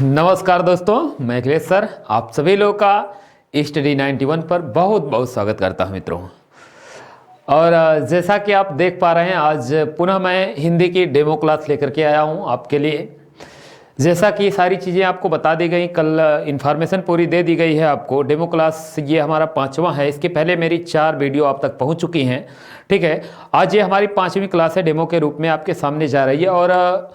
नमस्कार दोस्तों, मैं अखिलेश सर आप सभी लोगों का स्टडी 91 पर बहुत बहुत स्वागत करता हूं मित्रों। और जैसा कि आप देख पा रहे हैं, आज पुनः मैं हिंदी की डेमो क्लास लेकर के आया हूं आपके लिए। जैसा कि सारी चीज़ें आपको बता दी गई, कल इन्फॉर्मेशन पूरी दे दी गई है आपको। डेमो क्लास ये हमारा 5वां है। इसके पहले मेरी 4 वीडियो आप तक पहुंच चुकी हैं, ठीक है। आज ये हमारी 5वीं क्लास है, डेमो के रूप में आपके सामने जा रही है। और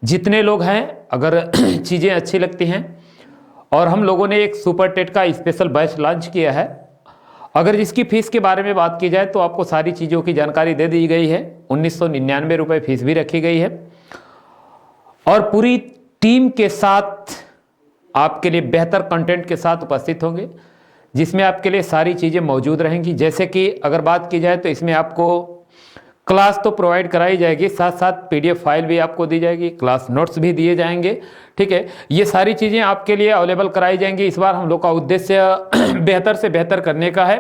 जितने लोग हैं, अगर चीज़ें अच्छी लगती हैं, और हम लोगों ने एक सुपर टेट का स्पेशल बैच लॉन्च किया है। अगर जिसकी फ़ीस के बारे में बात की जाए तो आपको सारी चीज़ों की जानकारी दे दी गई है। 1999 रुपये फीस भी रखी गई है, और पूरी टीम के साथ आपके लिए बेहतर कंटेंट के साथ उपस्थित होंगे, जिसमें आपके लिए सारी चीज़ें मौजूद रहेंगी। जैसे कि अगर बात की जाए तो इसमें आपको क्लास तो प्रोवाइड कराई जाएगी, साथ साथ पीडीएफ फाइल भी आपको दी जाएगी, क्लास नोट्स भी दिए जाएंगे, ठीक है। ये सारी चीज़ें आपके लिए अवेलेबल कराई जाएंगी। इस बार हम लोग का उद्देश्य बेहतर से बेहतर करने का है।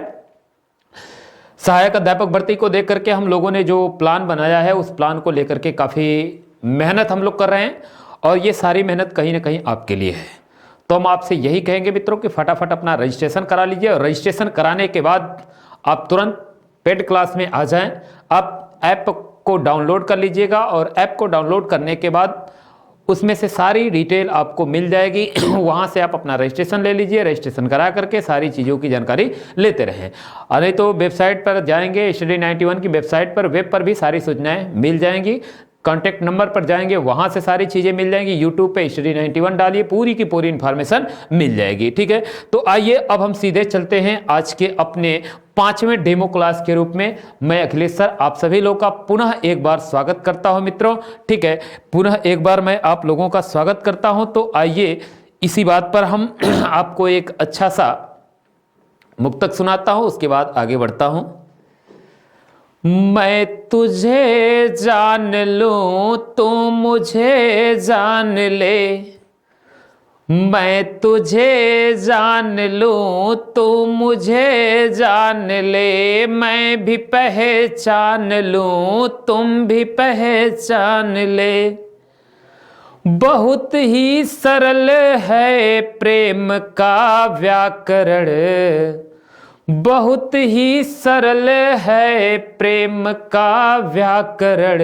सहायक अध्यापक भर्ती को देख करके हम लोगों ने जो प्लान बनाया है, उस प्लान को लेकर के काफ़ी मेहनत हम लोग कर रहे हैं, और ये सारी मेहनत कहीं ना कहीं आपके लिए है। तो हम आपसे यही कहेंगे मित्रों कि फटाफट अपना रजिस्ट्रेशन करा लीजिए, और रजिस्ट्रेशन कराने के बाद आप तुरंत पेड क्लास में आ जाएं। आप ऐप को डाउनलोड कर लीजिएगा, और ऐप को डाउनलोड करने के बाद उसमें से सारी डिटेल आपको मिल जाएगी। वहाँ से आप अपना रजिस्ट्रेशन ले लीजिए, रजिस्ट्रेशन करा करके सारी चीज़ों की जानकारी लेते रहें। अरे तो वेबसाइट पर जाएंगे, स्टडी 91 की वेबसाइट पर, वेब पर भी सारी सूचनाएं मिल जाएंगी। कॉन्टैक्ट नंबर पर जाएंगे, वहाँ से सारी चीज़ें मिल जाएंगी। यूट्यूब पे स्टडी 91 डालिए, पूरी की पूरी इन्फॉर्मेशन मिल जाएगी, ठीक है। तो आइए अब हम सीधे चलते हैं आज के अपने 5वें डेमो क्लास के रूप में। मैं अखिलेश सर आप सभी लोगों का पुनः एक बार स्वागत करता हूं मित्रों, ठीक है। पुनः एक बार मैं आप लोगों का स्वागत करता हूं। तो आइए इसी बात पर हम आपको एक अच्छा सा मुक्तक सुनाता हूं, उसके बाद आगे बढ़ता हूं। मैं तुझे जान लूं, तू मुझे जान ले, मैं तुझे जान लूं, तू मुझे जान ले, मैं भी पहचान लूं, तुम भी पहचान ले। बहुत ही सरल है प्रेम का व्याकरण, बहुत ही सरल है प्रेम का व्याकरण।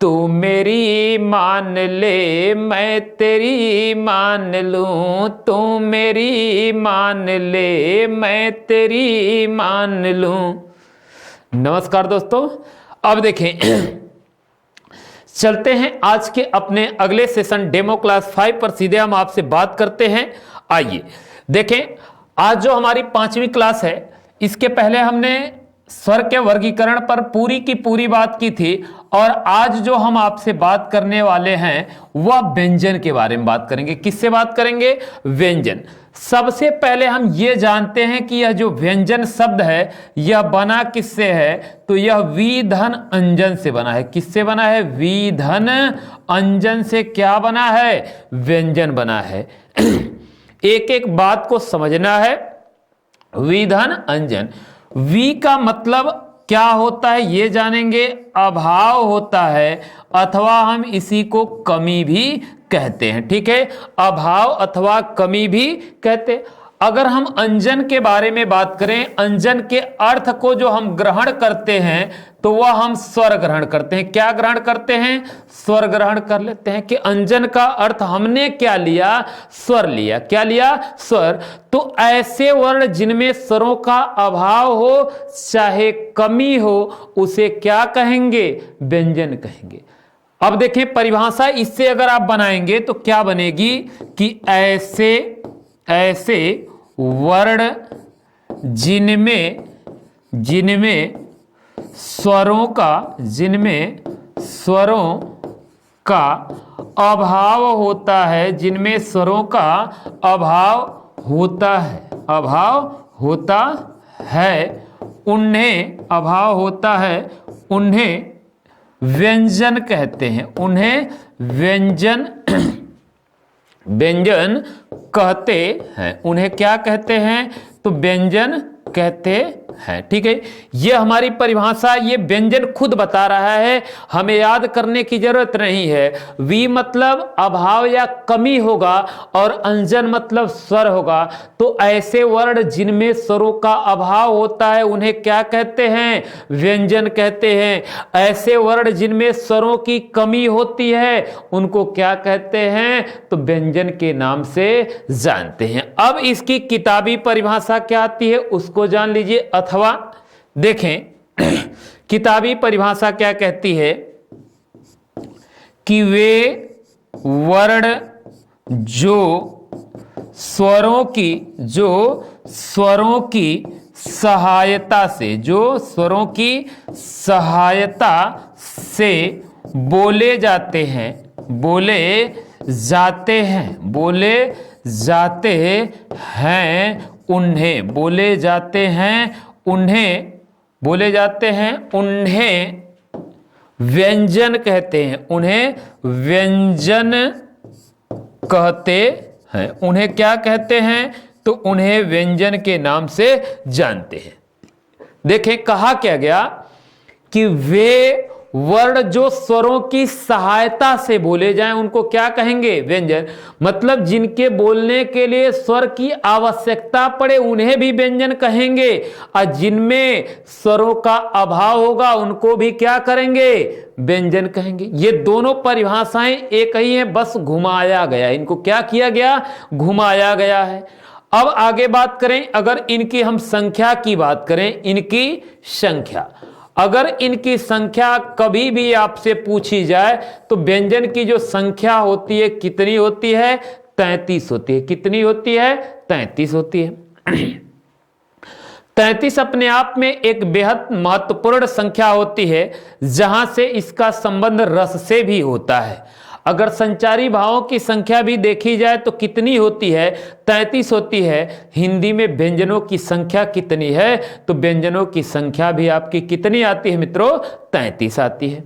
तू मेरी मान ले, मैं तेरी मान लूं, तू मेरी मान ले, मैं तेरी मान लूं। नमस्कार दोस्तों, अब देखें चलते हैं आज के अपने अगले सेशन डेमो क्लास 5 पर। सीधे हम आपसे बात करते हैं। आइए देखें, आज जो हमारी 5वीं क्लास है, इसके पहले हमने स्वर के वर्गीकरण पर पूरी की पूरी बात की थी, और आज जो हम आपसे बात करने वाले हैं वह व्यंजन के बारे में बात करेंगे। किससे बात करेंगे? व्यंजन। सबसे पहले हम ये जानते हैं कि यह जो व्यंजन शब्द है यह बना किससे है? तो यह विधन अंजन से बना है। किससे बना है? विधन अंजन से क्या बना है? व्यंजन बना है। एक एक बात को समझना है। विधन अंजन, वी का मतलब क्या होता है ये जानेंगे, अभाव होता है, अथवा हम इसी को कमी भी कहते हैं, ठीक है। अभाव अथवा कमी भी कहते हैं। अगर हम अंजन के बारे में बात करें, अंजन के अर्थ को जो हम ग्रहण करते हैं तो वह हम स्वर ग्रहण करते हैं। क्या ग्रहण करते हैं? स्वर ग्रहण कर लेते हैं। कि अंजन का अर्थ हमने क्या लिया? स्वर लिया। क्या लिया? स्वर। तो ऐसे वर्ण जिनमें स्वरों का अभाव हो, चाहे कमी हो, उसे क्या कहेंगे? व्यंजन कहेंगे। अब देखें परिभाषा, इससे अगर आप बनाएंगे तो क्या बनेगी कि ऐसे वर्ण जिनमें स्वरों का अभाव होता है, जिनमें स्वरों का अभाव होता है, उन्हें व्यंजन कहते हैं। उन्हें व्यंजन कहते हैं। उन्हें क्या कहते हैं? तो व्यंजन कहते हैं। ठीक है, ये हमारी परिभाषा, ये व्यंजन खुद बता रहा है, हमें याद करने की जरूरत नहीं है। वी मतलब अभाव या कमी होगा और अंजन मतलब स्वर होगा। तो ऐसे वर्ण जिनमें स्वरों का अभाव होता है उन्हें क्या कहते हैं? व्यंजन कहते हैं। ऐसे वर्ण जिनमें स्वरों की कमी होती है उनको क्या कहते हैं? तो व्यंजन के नाम से जानते हैं। अब इसकी किताबी परिभाषा क्या आती है उसको जान लीजिए, अथवा देखें किताबी परिभाषा क्या कहती है कि वे वर्ण जो स्वरों की सहायता से बोले जाते हैं उन्हें व्यंजन कहते हैं। उन्हें व्यंजन कहते हैं। उन्हें क्या कहते हैं? तो उन्हें व्यंजन के नाम से जानते हैं। देखें कहा क्या गया कि वे वर्ण जो स्वरों की सहायता से बोले जाएं उनको क्या कहेंगे? व्यंजन। मतलब जिनके बोलने के लिए स्वर की आवश्यकता पड़े उन्हें भी व्यंजन कहेंगे, और जिनमें स्वरों का अभाव होगा उनको भी क्या करेंगे? व्यंजन कहेंगे। ये दोनों परिभाषाएं एक ही हैं, बस घुमाया गया। इनको क्या किया गया? घुमाया गया है। अब आगे बात करें, अगर इनकी हम संख्या की बात करें, इनकी संख्या, अगर इनकी संख्या कभी भी आपसे पूछी जाए तो व्यंजन की जो संख्या होती है कितनी होती है? 33 होती है। कितनी होती है? 33 होती है। 33 अपने आप में एक बेहद महत्वपूर्ण संख्या होती है, जहां से इसका संबंध रस से भी होता है। अगर संचारी भावों की संख्या भी देखी जाए तो कितनी होती है? 33 होती है। हिंदी में व्यंजनों की संख्या कितनी है? तो व्यंजनों की संख्या भी आपकी कितनी आती है मित्रों? 33 आती है।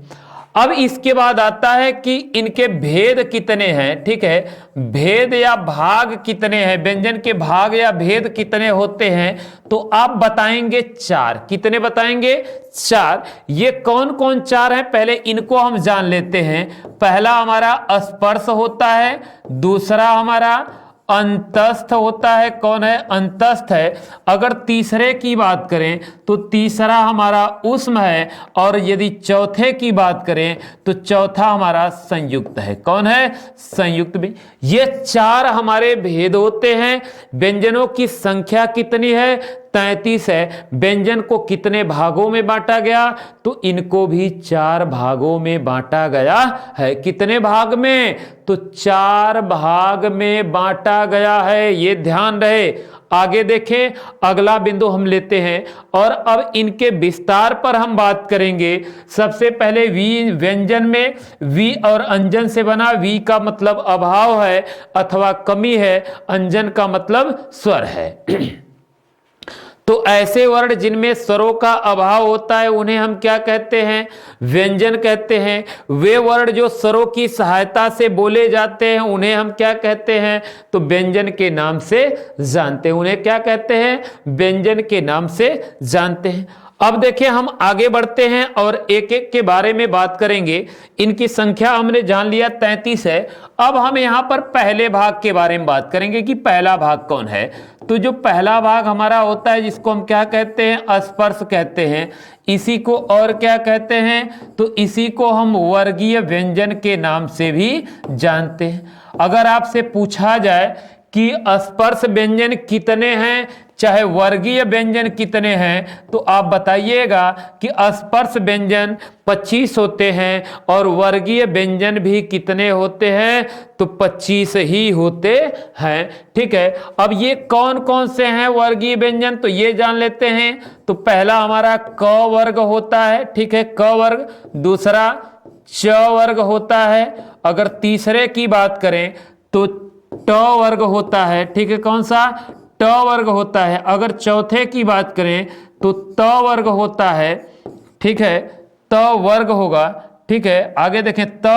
अब इसके बाद आता है कि इनके भेद कितने हैं। ठीक है, भेद या भाग कितने हैं? व्यंजन के भाग या भेद कितने होते हैं? तो आप बताएंगे 4। कितने बताएंगे? 4। ये कौन कौन 4 हैं? पहले इनको हम जान लेते हैं। पहला हमारा स्पर्श होता है, दूसरा हमारा अंतस्थ होता है। कौन है? अंतस्थ है। अगर तीसरे की बात करें तो तीसरा हमारा ऊष्म है, और यदि चौथे की बात करें तो चौथा हमारा संयुक्त है। कौन है? संयुक्त भी। ये 4 हमारे भेद होते हैं। व्यंजनों की संख्या कितनी है? 33 है। व्यंजन को कितने भागों में बांटा गया? तो इनको भी 4 भागों में बांटा गया है। कितने भाग में? तो 4 भाग में बांटा गया है। ये ध्यान रहे। आगे देखें, अगला बिंदु हम लेते हैं और अब इनके विस्तार पर हम बात करेंगे। सबसे पहले वी, व्यंजन में वी और अंजन से बना। वी का मतलब अभाव है अथवा कमी है, अंजन का मतलब स्वर है। तो ऐसे वर्ण जिनमें स्वरों का अभाव होता है उन्हें हम क्या कहते हैं? व्यंजन कहते हैं। वे वर्ण जो स्वरों की सहायता से बोले जाते हैं उन्हें हम क्या कहते हैं? तो व्यंजन के नाम से जानते हैं। उन्हें क्या कहते हैं? व्यंजन के नाम से जानते हैं। अब देखिए हम आगे बढ़ते हैं और एक एक के बारे में बात करेंगे। इनकी संख्या हमने जान लिया 33 है। अब हम यहाँ पर पहले भाग के बारे में बात करेंगे कि पहला भाग कौन है। तो जो पहला भाग हमारा होता है जिसको हम क्या कहते हैं? स्पर्श कहते हैं। इसी को और क्या कहते हैं? तो इसी को हम वर्गीय व्यंजन के नाम से भी जानते हैं। अगर आपसे पूछा जाए कि स्पर्श व्यंजन कितने हैं चाहे वर्गीय व्यंजन कितने हैं, तो आप बताइएगा कि स्पर्श व्यंजन 25 होते हैं और वर्गीय व्यंजन भी कितने होते हैं? तो 25 ही होते हैं। ठीक है, अब ये कौन कौन से हैं वर्गीय व्यंजन? तो ये जान लेते हैं। तो पहला हमारा क वर्ग होता है। ठीक है, क वर्ग। दूसरा च वर्ग होता है। अगर तीसरे की बात करें तो ट वर्ग होता है। ठीक है, कौन सा? ट वर्ग होता है। अगर चौथे की बात करें तो त वर्ग होता है। ठीक है, त वर्ग होगा। ठीक है, आगे देखें, त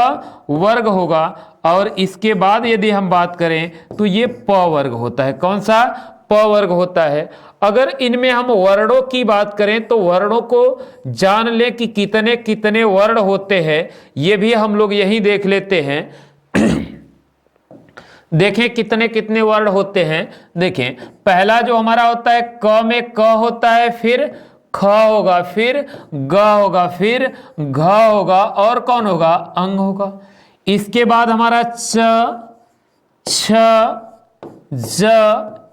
वर्ग होगा। और इसके बाद यदि हम बात करें तो ये प वर्ग होता है। कौन सा? प वर्ग होता है। अगर इनमें हम वर्णों की बात करें तो वर्णों को जान लें कि कितने कितने वर्ण होते हैं, ये भी हम लोग यही देख लेते हैं। देखें कितने कितने वर्ण होते हैं। देखें पहला जो हमारा होता है क में क होता है, फिर ख होगा, फिर ग होगा, फिर घ होगा, और कौन होगा, अंग होगा। इसके बाद हमारा च, छ, ज,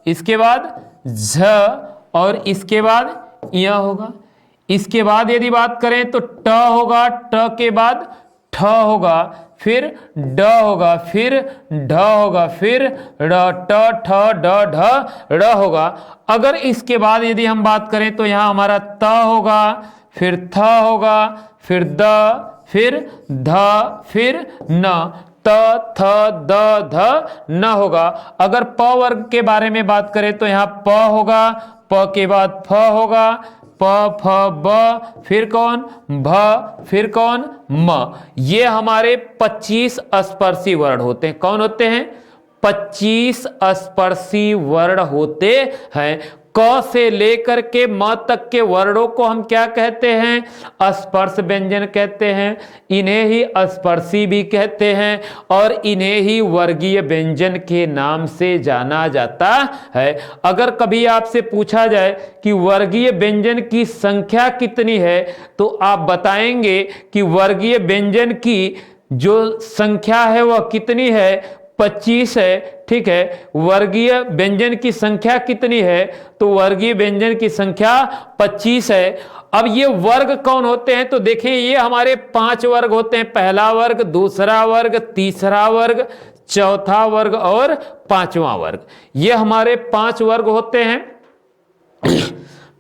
इसके बाद झ, और इसके बाद य होगा। इसके बाद यदि बात करें तो ट होगा, ट के बाद ठ होगा, फिर ड होगा, फिर ढ होगा, फिर ड़, ट, ठ, ड, ढ, ड़ होगा। अगर इसके बाद यदि हम बात करें तो यहाँ हमारा त होगा, फिर थ होगा, फिर द, फिर ध, फिर न, त, थ, द, ध, न होगा। अगर प वर्ग के बारे में बात करें तो यहाँ प होगा, प के बाद फ होगा, प, फ, ब, फिर कौन, भ, फिर कौन, म। ये हमारे 25 स्पर्शी वर्ण होते हैं। कौन होते हैं, 25 स्पर्शी वर्ण होते हैं। क से लेकर के म तक के वर्णों को हम क्या कहते हैं, स्पर्श व्यंजन कहते हैं। इन्हें ही स्पर्शी भी कहते हैं और इन्हें ही वर्गीय व्यंजन के नाम से जाना जाता है। अगर कभी आपसे पूछा जाए कि वर्गीय व्यंजन की संख्या कितनी है, तो आप बताएंगे कि वर्गीय व्यंजन की जो संख्या है वह कितनी है, 25 है। ठीक है, वर्गीय व्यंजन की संख्या कितनी है, तो वर्गीय व्यंजन की संख्या 25 है। अब ये वर्ग कौन होते हैं, तो देखें ये हमारे 5 वर्ग होते हैं। पहला वर्ग, दूसरा वर्ग, तीसरा वर्ग, चौथा वर्ग और पांचवा वर्ग। ये हमारे 5 वर्ग होते हैं।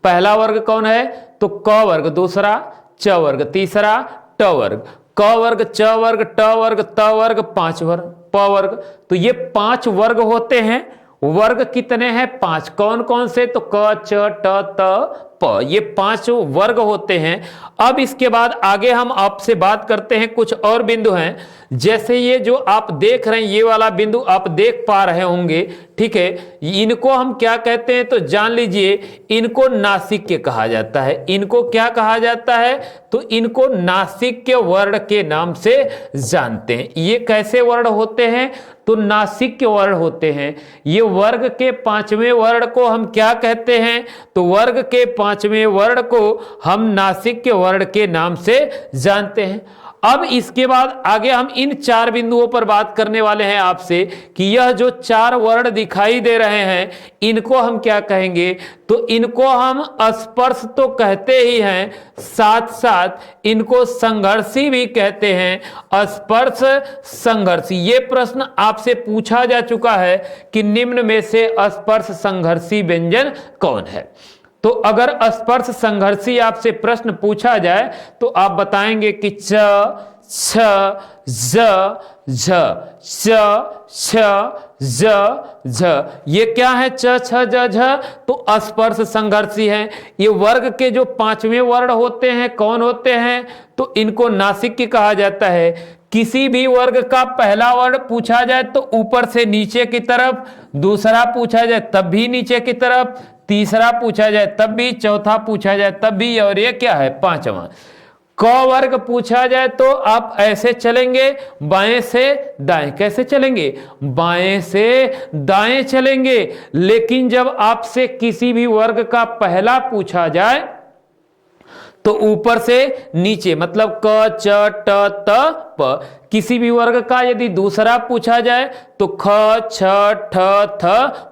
पहला वर्ग कौन है, तो क वर्ग, दूसरा च वर्ग, तीसरा ट वर्ग, क वर्ग, च वर्ग, ट वर्ग, त वर्ग, 5 वर्ग, प वर्ग। तो ये 5 वर्ग होते हैं। वर्ग कितने हैं, 5। कौन कौन से, तो क, च, ट, त, प, ये 5 वर्ग होते हैं। अब इसके बाद आगे हम आपसे बात करते हैं, कुछ और बिंदु हैं। जैसे ये जो आप देख रहे हैं, ये वाला बिंदु आप देख पा रहे होंगे, ठीक है। इनको हम क्या कहते हैं, तो जान लीजिए, इनको नासिक्य कहा जाता है। इनको क्या कहा जाता है, तो इनको नासिक्य वर्ण के नाम से जानते हैं। ये कैसे वर्ण होते हैं, तो नासिक्य वर्ण होते हैं। ये वर्ग के 5वें वर्ण को हम क्या कहते हैं, तो वर्ग के 5वें वर्ण को हम नासिक्य वर्ण के नाम से जानते हैं। अब इसके बाद आगे हम इन 4 बिंदुओं पर बात करने वाले हैं आपसे कि यह जो 4 वर्ण दिखाई दे रहे हैं, इनको हम क्या कहेंगे, तो इनको हम स्पर्श तो कहते ही हैं, साथ साथ इनको संघर्षी भी कहते हैं। स्पर्श संघर्षी, ये प्रश्न आपसे पूछा जा चुका है कि निम्न में से स्पर्श संघर्षी व्यंजन कौन है। तो अगर स्पर्श संघर्षी आपसे प्रश्न पूछा जाए तो आप बताएंगे कि च, छ, ज, झ, च, छ, ज, झ। ये क्या है, च, छ, ज, झ, तो स्पर्श संघर्षी है। ये वर्ग के जो 5वें वर्ण होते हैं, कौन होते हैं, तो इनको नासिक्य कहा जाता है। किसी भी वर्ग का पहला वर्ण पूछा जाए तो ऊपर से नीचे की तरफ, दूसरा पूछा जाए तब भी नीचे की तरफ, तीसरा पूछा जाए तब भी, चौथा पूछा जाए तब भी, और ये क्या है, 5वां। क वर्ग पूछा जाए तो आप ऐसे चलेंगे, बाएं से दाएं। कैसे चलेंगे, बाएं से दाएं चलेंगे। लेकिन जब आपसे किसी भी वर्ग का पहला पूछा जाए तो ऊपर से नीचे, मतलब क, च, ट, त, प। किसी भी वर्ग का यदि दूसरा पूछा जाए तो ख, छ, ठ, थ,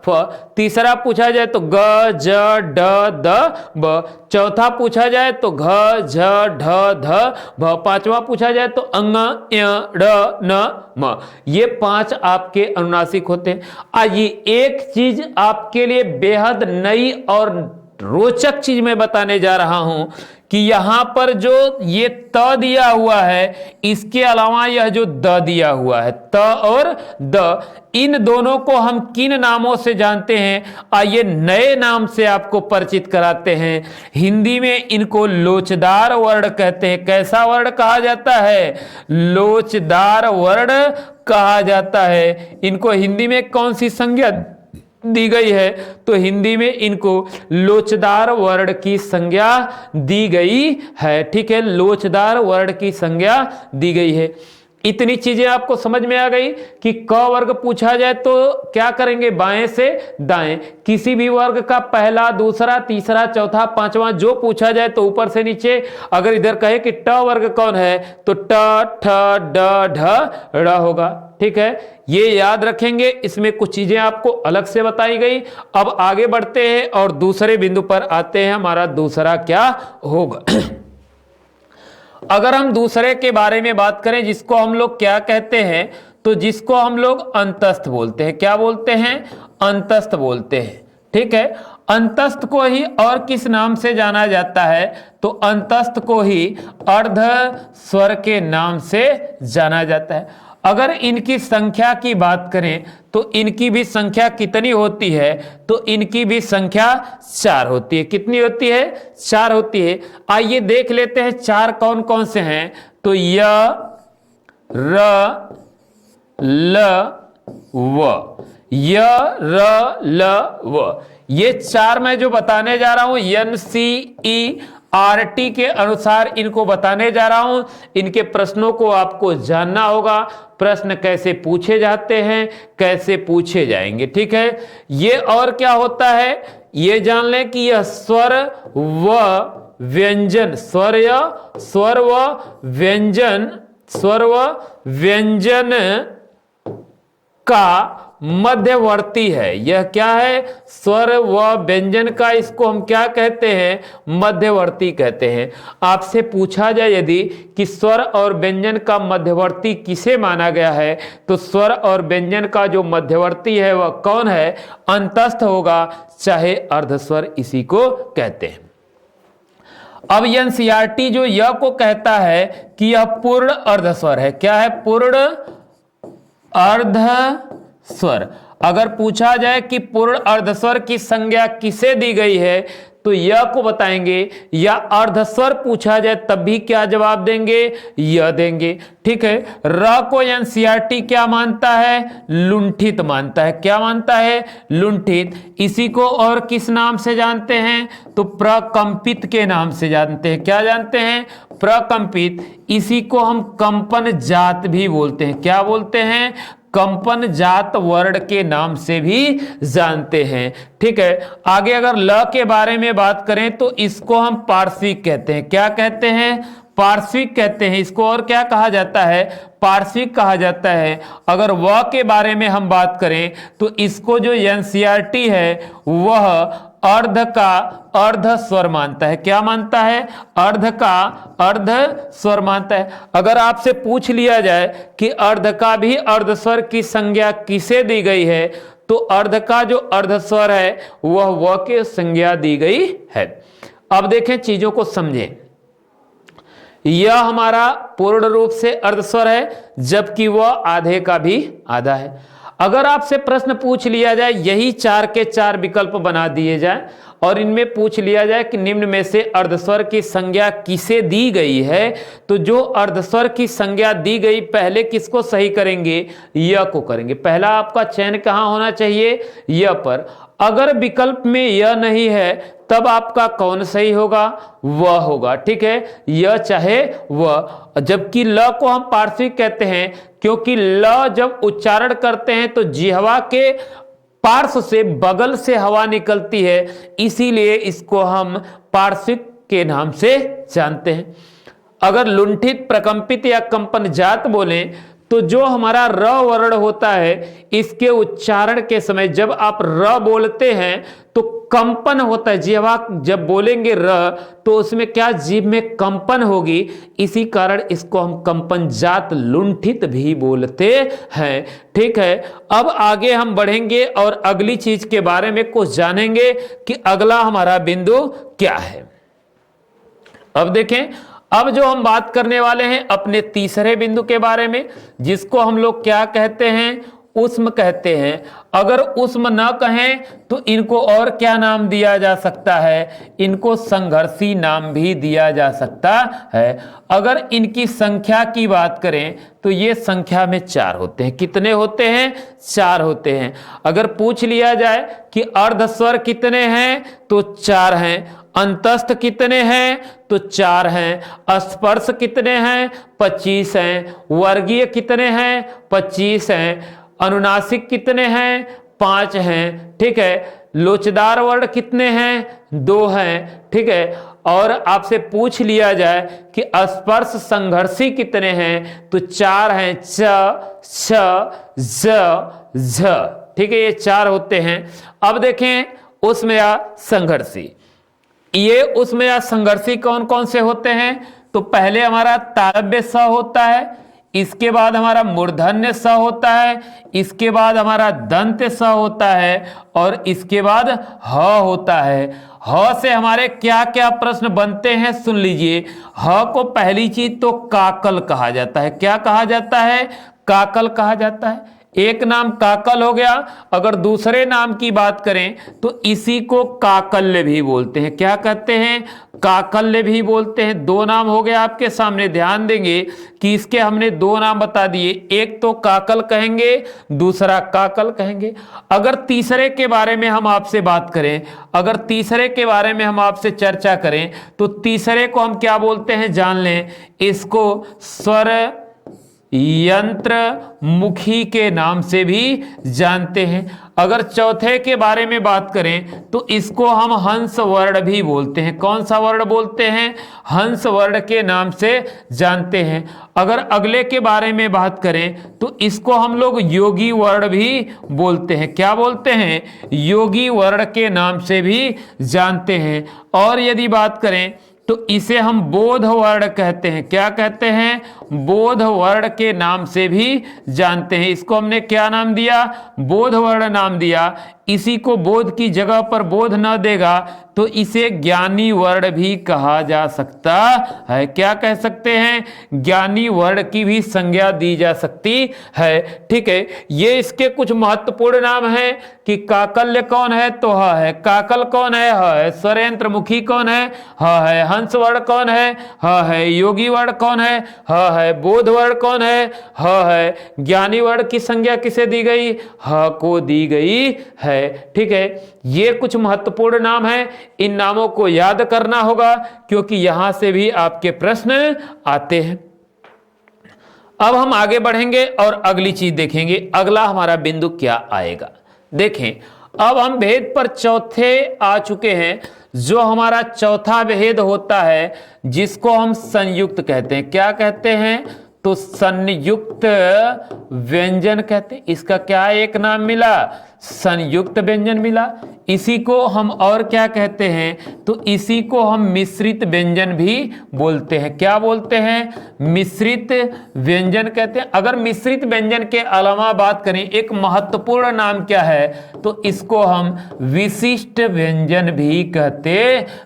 फ। तीसरा पूछा जाए तो ग, ज, ड, द, ब। चौथा पूछा जाए तो घ, झ, ढ, ध, भ। 5वां पूछा जाए तो अंग, य, ड़, न, म। ये 5 आपके अनुनासिक होते हैं। आइए एक चीज आपके लिए बेहद नई और रोचक चीज मैं बताने जा रहा हूं कि यहां पर जो ये त दिया हुआ है, इसके अलावा यह जो द दिया हुआ है, त और द, इन दोनों को हम किन नामों से जानते हैं, आइए नए नाम से आपको परिचित कराते हैं। हिंदी में इनको लोचदार वर्ण कहते हैं। कैसा वर्ण कहा जाता है, लोचदार वर्ण कहा जाता है। इनको हिंदी में कौन सी संज्ञा दी गई है तो हिंदी में इनको लोचदार वर्ण की संज्ञा दी गई है। ठीक है, लोचदार वर्ण की संज्ञा दी गई है। इतनी चीजें आपको समझ में आ गई कि क वर्ग पूछा जाए तो क्या करेंगे, बाएं से दाएं। किसी भी वर्ग का पहला, दूसरा, तीसरा, चौथा, पांचवा जो पूछा जाए तो ऊपर से नीचे। अगर इधर कहे कि ट वर्ग कौन है तो ट, ठ, ड, ढ, ड़ होगा। ठीक है, ये याद रखेंगे। इसमें कुछ चीजें आपको अलग से बताई गई। अब आगे बढ़ते हैं और दूसरे बिंदु पर आते हैं। हमारा दूसरा क्या होगा? अगर हम दूसरे के बारे में बात करें, जिसको हम लोग क्या कहते हैं, तो जिसको हम लोग अंतस्थ बोलते हैं। क्या बोलते हैं? अंतस्थ बोलते हैं। ठीक है, अंतस्थ को ही और किस नाम से जाना जाता है तो अंतस्थ को ही अर्ध स्वर के नाम से जाना जाता है। अगर इनकी संख्या की बात करें तो इनकी भी संख्या कितनी होती है तो इनकी भी संख्या 4 होती है। कितनी होती है? 4 होती है। आइए देख लेते हैं 4 कौन कौन से हैं। तो य, र, ल, व, य, र, ल, व, ये 4 मैं जो बताने जा रहा हूं NCERT के अनुसार इनको बताने जा रहा हूं। इनके प्रश्नों को आपको जानना होगा। प्रश्न कैसे पूछे जाते हैं, कैसे पूछे जाएंगे। ठीक है, ये और क्या होता है ये जान लें कि यह स्वर व व्यंजन, स्वर व व्यंजन का मध्यवर्ती है। यह क्या है? स्वर व व्यंजन का, इसको हम क्या कहते हैं? मध्यवर्ती कहते हैं। आपसे पूछा जाए यदि कि स्वर और व्यंजन का मध्यवर्ती किसे माना गया है तो स्वर और व्यंजन का जो मध्यवर्ती है वह कौन है? अंतस्थ होगा, चाहे अर्धस्वर इसी को कहते हैं। अब NCERT जो यह को कहता है कि यह पूर्ण अर्धस्वर है। क्या है? पूर्ण अर्धस्वर। अगर पूछा जाए कि पूर्ण अर्धस्वर की संज्ञा किसे दी गई है तो यह को बताएंगे, या अर्धस्वर पूछा जाए तब भी क्या जवाब देंगे? यह देंगे। ठीक है, र को NCERT क्या मानता है? लुंठित मानता है। क्या मानता है? लुंठित। इसी को और किस नाम से जानते हैं तो प्रकंपित के नाम से जानते हैं। क्या जानते हैं? प्रकंपित। इसी को हम कंपन जात भी बोलते हैं। क्या बोलते हैं? कंपन जात वर्ण के नाम से भी जानते हैं। ठीक है, आगे अगर ल के बारे में बात करें तो इसको हम पार्श्विक कहते हैं। क्या कहते हैं? पार्श्विक कहते हैं। इसको और क्या कहा जाता है? पार्श्विक कहा जाता है। अगर व के बारे में हम बात करें तो इसको जो NCERT है वह अर्ध का अर्ध स्वर मानता है। क्या मानता है? अर्ध का अर्ध स्वर मानता है। अगर आपसे पूछ लिया जाए कि अर्ध का भी अर्ध स्वर की संज्ञा किसे दी गई है तो अर्ध का जो अर्ध स्वर है वह व के संज्ञा दी गई है। अब देखें, चीजों को समझें। यह हमारा पूर्ण रूप से अर्धस्वर है, जबकि वह आधे का भी आधा है। अगर आपसे प्रश्न पूछ लिया जाए, यही 4 के 4 विकल्प बना दिए जाए और इनमें पूछ लिया जाए कि निम्न में से अर्धस्वर की संज्ञा किसे दी गई है तो जो अर्धस्वर की संज्ञा दी गई पहले किसको सही करेंगे? य को करेंगे। पहला आपका चयन कहां होना चाहिए? य पर। अगर विकल्प में यह नहीं है तब आपका कौन सही होगा? वह होगा। ठीक है, यह चाहे वह। जबकि ल को हम पार्श्विक कहते हैं क्योंकि ल जब उच्चारण करते हैं तो जिह्वा के पार्श्व से, बगल से हवा निकलती है, इसीलिए इसको हम पार्श्विक के नाम से जानते हैं। अगर लुंठित, प्रकंपित या कंपन जात बोलें तो जो हमारा र वर्ण होता है इसके उच्चारण के समय जब आप र बोलते हैं तो कंपन होता है। जिह्वा जब बोलेंगे र तो उसमें क्या, जीभ में कंपन होगी। इसी कारण इसको हम कंपन जात, लुंठित भी बोलते हैं। ठीक है, अब आगे हम बढ़ेंगे और अगली चीज के बारे में कुछ जानेंगे कि अगला हमारा बिंदु क्या है। अब देखें, अब जो हम बात करने वाले हैं अपने तीसरे बिंदु के बारे में, जिसको हम लोग क्या कहते हैं? उष्म कहते हैं। अगर उष्म न कहें तो इनको और क्या नाम दिया जा सकता है? इनको संघर्षी नाम भी दिया जा सकता है। अगर इनकी संख्या की बात करें तो ये संख्या में 4 होते हैं। कितने होते हैं? 4 होते हैं। अगर पूछ लिया जाए कि अर्धस्वर कितने हैं तो 4 हैं, अंतस्थ कितने हैं तो 4 हैं, स्पर्श कितने हैं 25 हैं, वर्गीय कितने हैं 25 हैं, अनुनासिक कितने हैं 5 हैं, ठीक है। लोचदार वर्ण कितने हैं 2 हैं, ठीक है। और आपसे पूछ लिया जाए कि स्पर्श संघर्षी कितने हैं तो 4 हैं, च छ ज झ, ठीक है, ये 4 होते हैं। अब देखें उष्म या संघर्षी, ये उष्म या संघर्षी कौन कौन से होते हैं? तो पहले हमारा तालव्य स होता है, इसके बाद हमारा मूर्धन्य स होता है, इसके बाद हमारा दंत्य स होता है और इसके बाद ह होता है। ह से हमारे क्या क्या प्रश्न बनते हैं सुन लीजिए। ह को पहली चीज तो काकल कहा जाता है। क्या कहा जाता है? काकल कहा जाता है। एक नाम काकल हो गया। अगर दूसरे नाम की बात करें तो इसी को काकल्य भी बोलते हैं। क्या कहते हैं? काकल्य भी बोलते हैं। 2 नाम हो गया आपके सामने, ध्यान देंगे कि इसके हमने 2 नाम बता दिए, एक तो काकल कहेंगे, दूसरा काकल कहेंगे। अगर तीसरे के बारे में हम आपसे बात करें, अगर तीसरे के बारे में हम आपसे चर्चा करें तो तीसरे को हम क्या बोलते हैं जान लें। इसको स्वर यंत्र मुखी के नाम से भी जानते हैं। अगर चौथे के बारे में बात करें तो इसको हम हंस वर्ण भी बोलते हैं। कौन सा वर्ण बोलते हैं? हंस वर्ण के नाम से जानते हैं। अगर अगले के बारे में बात करें तो इसको हम लोग योगी वर्ण भी बोलते हैं। क्या बोलते हैं? योगी वर्ण के नाम से भी जानते हैं। और यदि बात करें तो इसे हम बोध वर्ण कहते हैं। क्या कहते हैं? बोध वर्ण के नाम से भी जानते हैं। इसको हमने क्या नाम दिया? बोध वर्ण नाम दिया। इसी को बोध की जगह पर बोध न देगा तो इसे ज्ञानी वर्ण भी कहा जा सकता है। क्या कह सकते हैं? ज्ञानी वर्ण की भी संज्ञा दी जा सकती है, ठीक है। ये इसके कुछ महत्वपूर्ण नाम हैं कि काकल्य कौन है तो ह है, काकल कौन है ह है, स्वरयंत्र मुखी कौन है ह है, हंस वर्ण कौन है ह है, योगी वर्ण कौन है ह है, बोध वर्ण कौन है ह है, ज्ञानी वर्ण की संज्ञा किसे दी गई? ह को दी गई है, ठीक है। ये कुछ महत्वपूर्ण नाम हैं, इन नामों को याद करना होगा क्योंकि यहां से भी आपके प्रश्न आते हैं। अब हम आगे बढ़ेंगे और अगली चीज देखेंगे, अगला हमारा बिंदु क्या आएगा। देखें, अब हम भेद पर चौथे आ चुके हैं। जो हमारा चौथा भेद होता है जिसको हम संयुक्त कहते हैं। क्या कहते हैं? तो संयुक्त व्यंजन कहते हैं। इसका क्या एक नाम मिला? संयुक्त व्यंजन मिला। इसी को हम और क्या कहते हैं? तो इसी को हम मिश्रित व्यंजन भी बोलते हैं। क्या बोलते हैं? मिश्रित व्यंजन कहते हैं। अगर मिश्रित व्यंजन के अलावा बात करें, एक महत्वपूर्ण नाम क्या है? तो इसको हम विशिष्ट व्यंजन भी कहते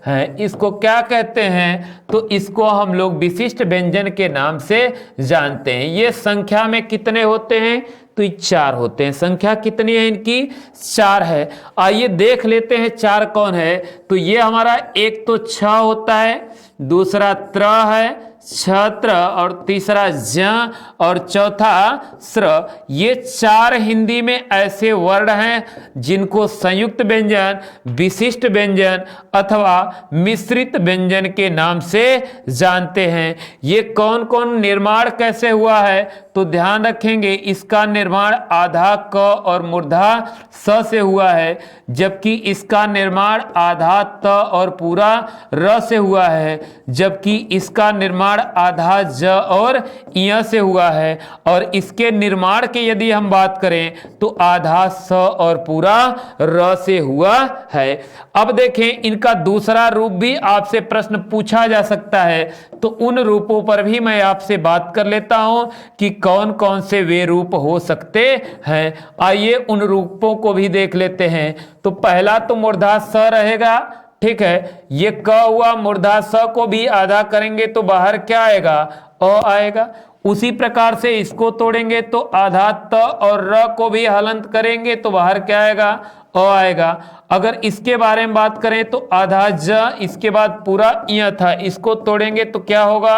हैं। इसको क्या कहते हैं? तो इसको हम लोग विशिष्ट व्यंजन के नाम से जानते हैं। ये संख्या में कितने होते हैं? तो ये 4 होते हैं। संख्या कितनी है इनकी? 4 है। आइए देख लेते हैं 4 कौन है। तो ये हमारा एक तो छ होता है, दूसरा त्र है, छत्र, और तीसरा ज, और चौथा स्र। ये 4 हिंदी में ऐसे वर्ण हैं जिनको संयुक्त व्यंजन, विशिष्ट व्यंजन अथवा मिश्रित व्यंजन के नाम से जानते हैं। ये कौन कौन निर्माण कैसे हुआ है? तो ध्यान रखेंगे, इसका निर्माण आधा क और मूर्धा स से हुआ है, जबकि इसका निर्माण आधा त और पूरा र से हुआ है, जबकि इसका निर्माण आधा ज और य से हुआ है। और इसके निर्माण के यदि हम बात करें तो आधा स और पूरा र से हुआ है। अब देखें, इनका दूसरा रूप भी आपसे प्रश्न पूछा जा सकता है, तो उन रूपों पर भी मैं आपसे बात कर लेता हूं कि कौन कौन से वे रूप हो सकते हैं। आइए उन रूपों को भी देख लेते हैं। तो पहला तो मूर्धा स रहेगा, ठीक है। ये क हुआ, मूर्धा स को भी आधा करेंगे तो बाहर क्या आएगा? अ आएगा। उसी प्रकार से इसको तोड़ेंगे तो आधा त और र को भी हलंत करेंगे तो बाहर क्या आएगा, अ आएगा। अगर इसके बारे में बात करें तो आधा ज, इसके बाद पूरा य था, इसको तोड़ेंगे तो क्या होगा,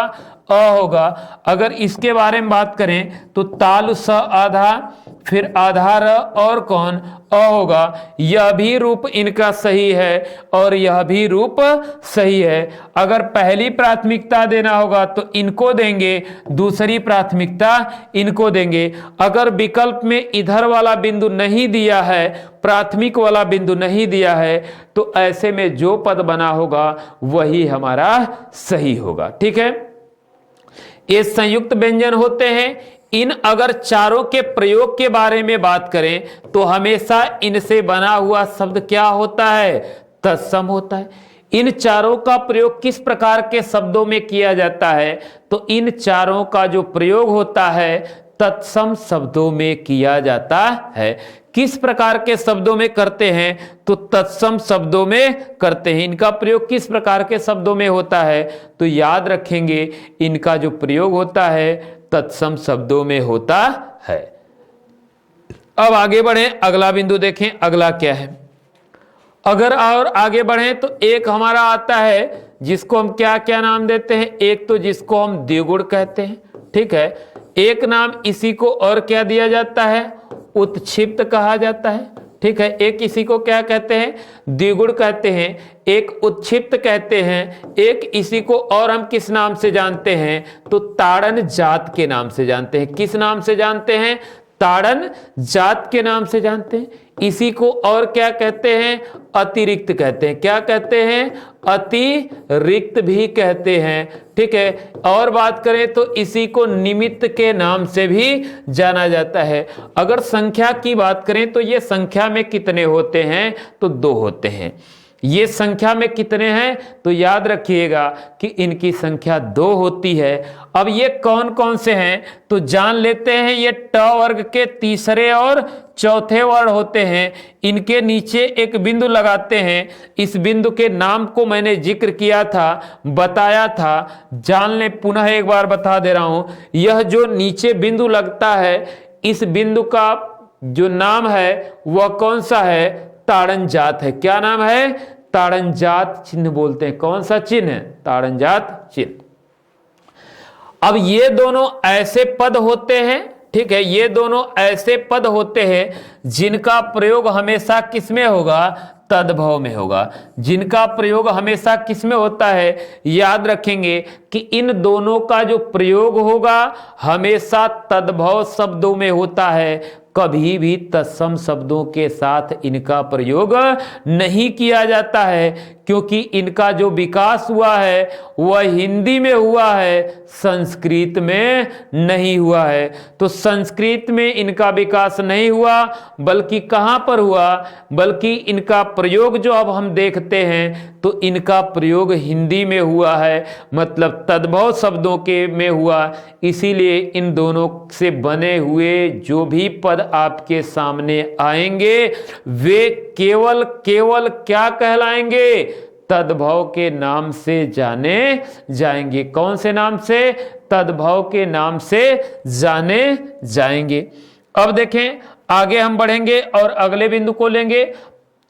अ होगा। अगर इसके बारे में बात करें तो तालु स आधा, फिर आधा र और कौन, अ होगा। यह भी रूप इनका सही है और यह भी रूप सही है। अगर पहली प्राथमिकता देना होगा तो इनको देंगे, दूसरी प्राथमिकता इनको देंगे। अगर विकल्प में इधर वाला बिंदु नहीं दिया है, प्राथमिक वाला बिंदु नहीं दिया है, तो ऐसे में जो पद बना होगा वही हमारा सही होगा। ठीक है, ये संयुक्त व्यंजन होते हैं। इन अगर चारों के प्रयोग के बारे में बात करें तो हमेशा इनसे बना हुआ शब्द क्या होता है, तत्सम होता है। इन चारों का प्रयोग किस प्रकार के शब्दों में किया जाता है, तो इन चारों का जो प्रयोग होता है तत्सम शब्दों में किया जाता है। किस प्रकार के शब्दों में करते हैं, तो तत्सम शब्दों में करते हैं। इनका प्रयोग किस प्रकार के शब्दों में होता है, तो याद रखेंगे इनका जो प्रयोग होता है तत्सम शब्दों में होता है। अब आगे बढ़े, अगला बिंदु देखें, अगला क्या है। अगर और आगे बढ़े तो एक हमारा आता है जिसको हम क्या क्या नाम देते हैं, एक तो जिसको हम द्विगुण कहते हैं। ठीक है, एक नाम इसी को और क्या दिया जाता है, उत्क्षिप्त कहा जाता है। ठीक है, एक इसी को क्या कहते हैं, द्विगुण कहते हैं, एक उत्क्षिप्त कहते हैं, एक इसी को और हम किस नाम से जानते हैं, तो ताड़न जात के नाम से जानते हैं। किस नाम से जानते हैं, ताड़न जात के नाम से जानते हैं। इसी को और क्या कहते हैं, अतिरिक्त कहते हैं। क्या कहते हैं, अतिरिक्त भी कहते हैं। ठीक है, और बात करें तो इसी को निमित्त के नाम से भी जाना जाता है। अगर संख्या की बात करें तो ये संख्या में कितने होते हैं, तो 2 होते हैं। ये संख्या में कितने हैं, तो याद रखिएगा कि इनकी संख्या 2 होती है। अब ये कौन कौन से हैं, तो जान लेते हैं। ये ट वर्ग के तीसरे और चौथे वर्ण होते हैं। इनके नीचे एक बिंदु लगाते हैं। इस बिंदु के नाम को मैंने जिक्र किया था, बताया था, जान ले, पुनः एक बार बता दे रहा हूं। यह जो नीचे बिंदु लगता है, इस बिंदु का जो नाम है वह कौन सा है, ताड़न जात है। क्या नाम है, ताड़न जात चिन्ह बोलते हैं। कौन सा चिन्ह है, ताड़न जात चिन्ह। अब ये दोनों ऐसे पद होते हैं, ठीक है, ये दोनों ऐसे पद होते हैं जिनका प्रयोग हमेशा किस में होगा, तद्भव में होगा। जिनका प्रयोग हमेशा किस में होता है, याद रखेंगे कि इन दोनों का जो प्रयोग होगा हमेशा तद्भव शब्दों में होता है। कभी भी तत्सम शब्दों के साथ इनका प्रयोग नहीं किया जाता है, क्योंकि इनका जो विकास हुआ है वह हिंदी में हुआ है, संस्कृत में नहीं हुआ है। तो संस्कृत में इनका विकास नहीं हुआ, बल्कि कहां पर हुआ, बल्कि इनका प्रयोग जो अब हम देखते हैं तो इनका प्रयोग हिंदी में हुआ है, मतलब तद्भव शब्दों के में हुआ। इसीलिए इन दोनों से बने हुए जो भी पद आपके सामने आएंगे वे केवल केवल क्या कहलाएंगे, तद्भव के नाम से जाने जाएंगे। कौन से नाम से, तद्भव के नाम से जाने जाएंगे। अब देखें, आगे हम बढ़ेंगे और अगले बिंदु को लेंगे,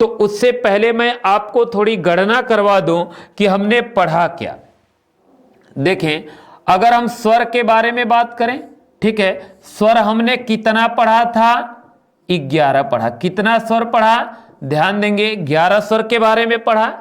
तो उससे पहले मैं आपको थोड़ी गणना करवा दूं कि हमने पढ़ा क्या। देखें, अगर हम स्वर के बारे में बात करें, ठीक है, स्वर हमने कितना पढ़ा था, 11 पढ़ा। कितना स्वर पढ़ा, ध्यान देंगे, 11 स्वर के बारे में पढ़ा।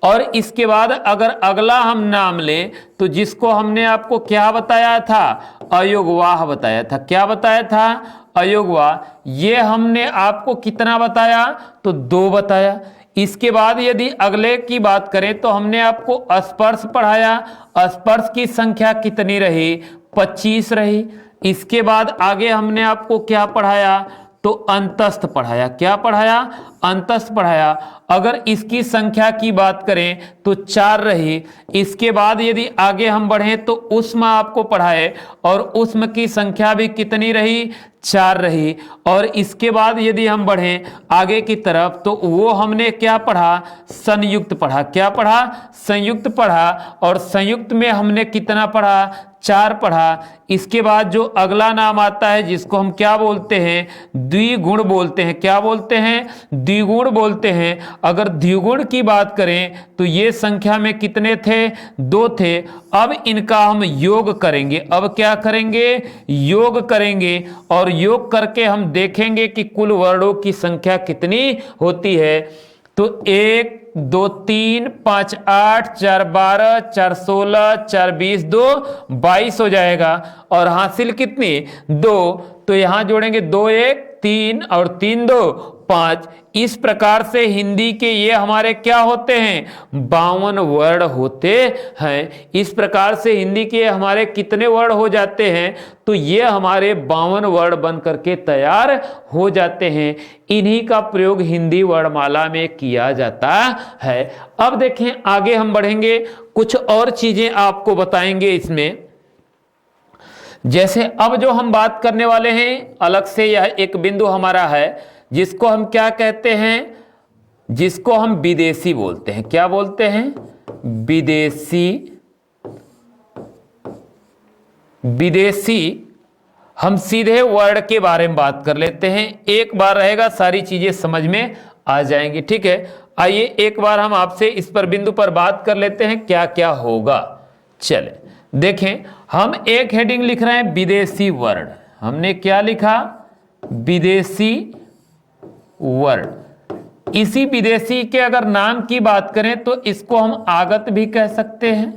और इसके बाद अगर अगला हम नाम लें तो जिसको हमने आपको क्या बताया था, अयोगवाह बताया था। क्या बताया था, अयोगवाह। ये हमने आपको कितना बताया, तो 2 बताया। इसके बाद यदि अगले की बात करें तो हमने आपको स्पर्श पढ़ाया। स्पर्श की संख्या कितनी रही, 25 रही। इसके बाद आगे हमने आपको क्या पढ़ाया, तो अंतस्थ पढ़ाया। क्या पढ़ाया, अंतस्थ पढ़ाया। अगर इसकी संख्या की बात करें तो 4 रही। इसके बाद यदि आगे हम बढ़ें तो उष्म आपको पढ़ाए और उष्म की संख्या भी कितनी रही, 4 रही। और इसके बाद यदि हम बढ़ें आगे की तरफ तो वो हमने क्या पढ़ा, संयुक्त पढ़ा। क्या पढ़ा, संयुक्त पढ़ा। और संयुक्त में हमने कितना पढ़ा, 4 पढ़ा। इसके बाद जो अगला नाम आता है जिसको हम क्या बोलते हैं, द्विगुण बोलते हैं। क्या बोलते हैं, द्विगुण बोलते हैं। अगर द्विगुण की बात करें तो ये संख्या में कितने थे, 2 थे। अब इनका हम योग करेंगे। अब क्या करेंगे, योग करेंगे, और योग करके हम देखेंगे कि कुल वर्णों की संख्या कितनी होती है। तो 1 2 3 5 8 4 12 4 16 4 20 2 22 हो जाएगा। और हासिल कितनी, 2। तो यहां जोड़ेंगे 2 1 3 और 3 2 5। इस प्रकार से हिंदी के ये हमारे क्या होते हैं, 52 वर्ण होते हैं। इस प्रकार से हिंदी के हमारे कितने वर्ण हो जाते हैं, तो ये हमारे 52 वर्ण बन करके तैयार हो जाते हैं। इन्हीं का प्रयोग हिंदी वर्णमाला में किया जाता है। अब देखें आगे हम बढ़ेंगे, कुछ और चीजें आपको बताएंगे इसमें। जैसे अब जो हम बात करने वाले हैं, अलग से यह एक बिंदु हमारा है जिसको हम क्या कहते हैं, जिसको हम विदेशी बोलते हैं। क्या बोलते हैं, विदेशी। विदेशी हम सीधे वर्ड के बारे में बात कर लेते हैं। एक बार रहेगा, सारी चीजें समझ में आ जाएंगी। ठीक है, आइए एक बार हम आपसे इस पर बिंदु पर बात कर लेते हैं क्या क्या होगा। चले देखें, हम एक हेडिंग लिख रहे हैं विदेशी वर्ड। हमने क्या लिखा, विदेशी वर्ड। इसी विदेशी के अगर नाम की बात करें तो इसको हम आगत भी कह सकते हैं।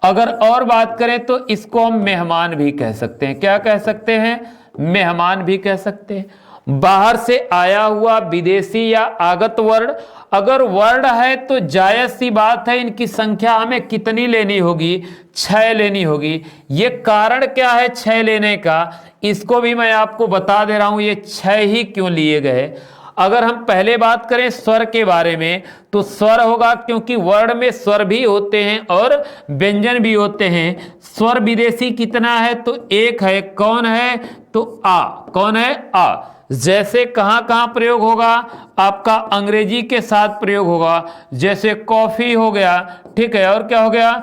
अगर और बात करें तो इसको हम मेहमान भी कह सकते हैं। क्या कह सकते हैं, मेहमान भी कह सकते हैं। बाहर से आया हुआ विदेशी या आगत वर्ड। अगर वर्ड है तो जायज सी बात है इनकी संख्या हमें कितनी लेनी होगी, 6 लेनी होगी। ये कारण क्या है 6 लेने का, इसको भी मैं आपको बता दे रहा हूं, ये 6 ही क्यों लिए गए। अगर हम पहले बात करें स्वर के बारे में तो स्वर होगा, क्योंकि वर्ड में स्वर भी होते हैं और व्यंजन भी होते हैं। स्वर विदेशी कितना है, तो 1 है। कौन है, तो आ। कौन है, आ। जैसे कहां कहां प्रयोग होगा, आपका अंग्रेजी के साथ प्रयोग होगा। जैसे कॉफी हो गया, ठीक है, और क्या हो गया,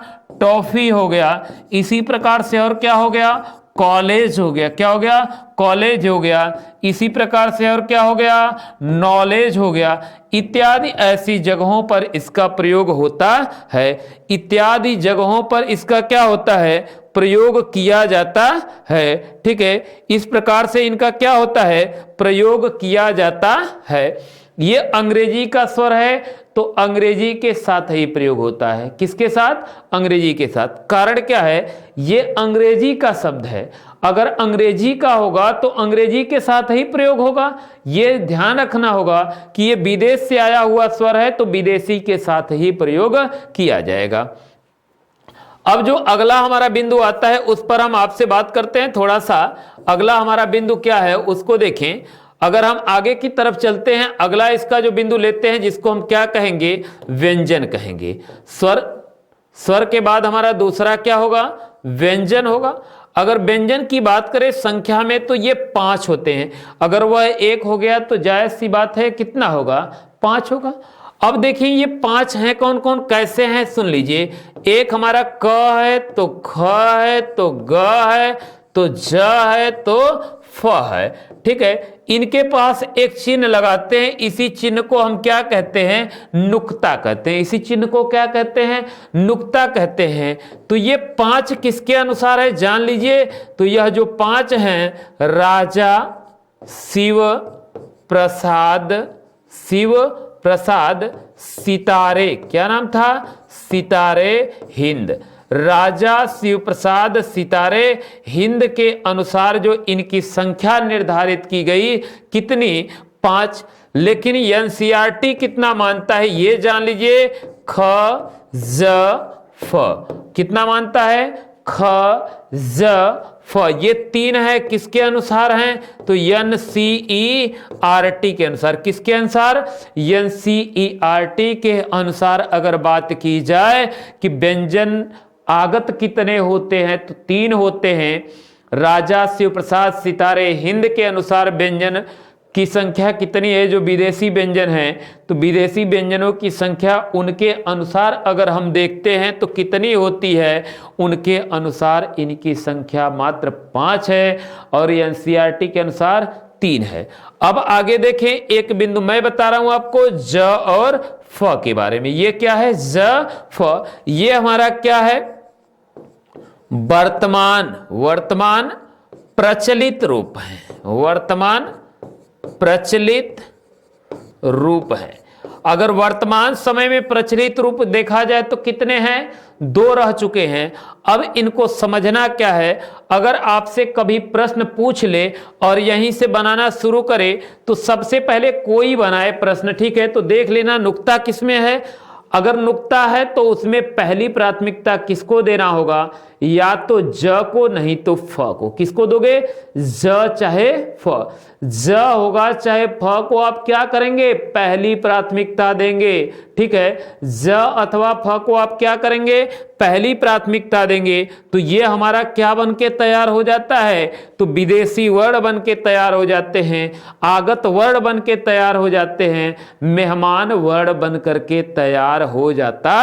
टॉफी हो गया। इसी प्रकार से और क्या हो गया, कॉलेज हो गया। क्या हो गया, कॉलेज हो गया। इसी प्रकार से और क्या हो गया, नॉलेज हो गया। इत्यादि ऐसी जगहों पर इसका प्रयोग होता है। इत्यादि जगहों पर इसका क्या होता है, प्रयोग किया जाता है। ठीक है, इस प्रकार से इनका क्या होता है, प्रयोग किया जाता है। ये अंग्रेजी का स्वर है तो अंग्रेजी के साथ ही प्रयोग होता है। किसके साथ, अंग्रेजी के साथ। कारण क्या है, ये अंग्रेजी का शब्द है। अगर अंग्रेजी का होगा तो अंग्रेजी के साथ ही प्रयोग होगा। ये ध्यान रखना होगा कि ये विदेश से आया हुआ स्वर है तो विदेशी के साथ ही प्रयोग किया जाएगा। अब जो अगला हमारा बिंदु आता है उस पर हम आपसे बात करते हैं थोड़ा सा। अगला हमारा बिंदु क्या है उसको देखें। अगर हम आगे की तरफ चलते हैं, अगला इसका जो बिंदु लेते हैं जिसको हम क्या कहेंगे, व्यंजन कहेंगे। स्वर के बाद हमारा दूसरा क्या होगा, व्यंजन होगा। अगर व्यंजन की बात करें संख्या में तो ये 5 होते हैं। अगर वह 1 हो गया तो जायज सी बात है कितना होगा, 5 होगा। अब देखिए ये 5 हैं, कौन कौन कैसे हैं सुन लीजिए। एक हमारा क है तो ख है तो ग है तो ज है तो फ है। ठीक है, इनके पास एक चिन्ह लगाते हैं। इसी चिन्ह को हम क्या कहते हैं, नुक्ता कहते हैं। इसी चिन्ह को क्या कहते हैं, नुक्ता कहते हैं। तो ये 5 किसके अनुसार है जान लीजिए। तो यह जो 5 हैं, राजा शिव प्रसाद सितारे, क्या नाम था, सितारे हिंद। राजा शिव प्रसाद सितारे हिंद के अनुसार जो इनकी संख्या निर्धारित की गई, कितनी, 5। लेकिन एनसीईआरटी कितना मानता है ये जान लीजिए, ख ज फ। कितना मानता है, ख ज फ। ये 3 है, किसके अनुसार हैं, तो एनसीईआरटी के अनुसार। किसके अनुसार, एनसीईआरटी के अनुसार अगर बात की जाए कि व्यंजन आगत कितने होते हैं, तो 3 होते हैं। राजा शिव प्रसाद सितारे हिंद के अनुसार व्यंजन की संख्या कितनी है, जो विदेशी व्यंजन हैं, तो विदेशी व्यंजनों की संख्या उनके अनुसार अगर हम देखते हैं तो कितनी होती है, उनके अनुसार इनकी संख्या मात्र 5 है और एनसीईआरटी के अनुसार 3 है। अब आगे देखें, एक बिंदु मैं बता रहा हूं आपको ज और फ के बारे में। ये क्या है, ज फ, ये हमारा क्या है, वर्तमान प्रचलित रूप है, वर्तमान प्रचलित रूप है। अगर वर्तमान समय में प्रचलित रूप देखा जाए तो कितने हैं, 2 रह चुके हैं। अब इनको समझना क्या है, अगर आपसे कभी प्रश्न पूछ ले और यहीं से बनाना शुरू करे तो सबसे पहले कोई बनाए प्रश्न, ठीक है, तो देख लेना नुक्ता किसमें है। अगर नुक्ता है तो उसमें पहली प्राथमिकता किसको देना होगा, या तो ज को, नहीं तो फ को। किसको दोगे, ज चाहे फ, ज होगा चाहे फ को आप क्या करेंगे, पहली प्राथमिकता देंगे, ठीक है, ज अथवा फ को आप क्या करेंगे, पहली प्राथमिकता देंगे। तो ये हमारा क्या बन के तैयार हो जाता है, तो विदेशी वर्ण बन के तैयार हो जाते हैं, आगत वर्ण बन के तैयार हो जाते हैं, मेहमान वर्ण बन करके तैयार हो जाता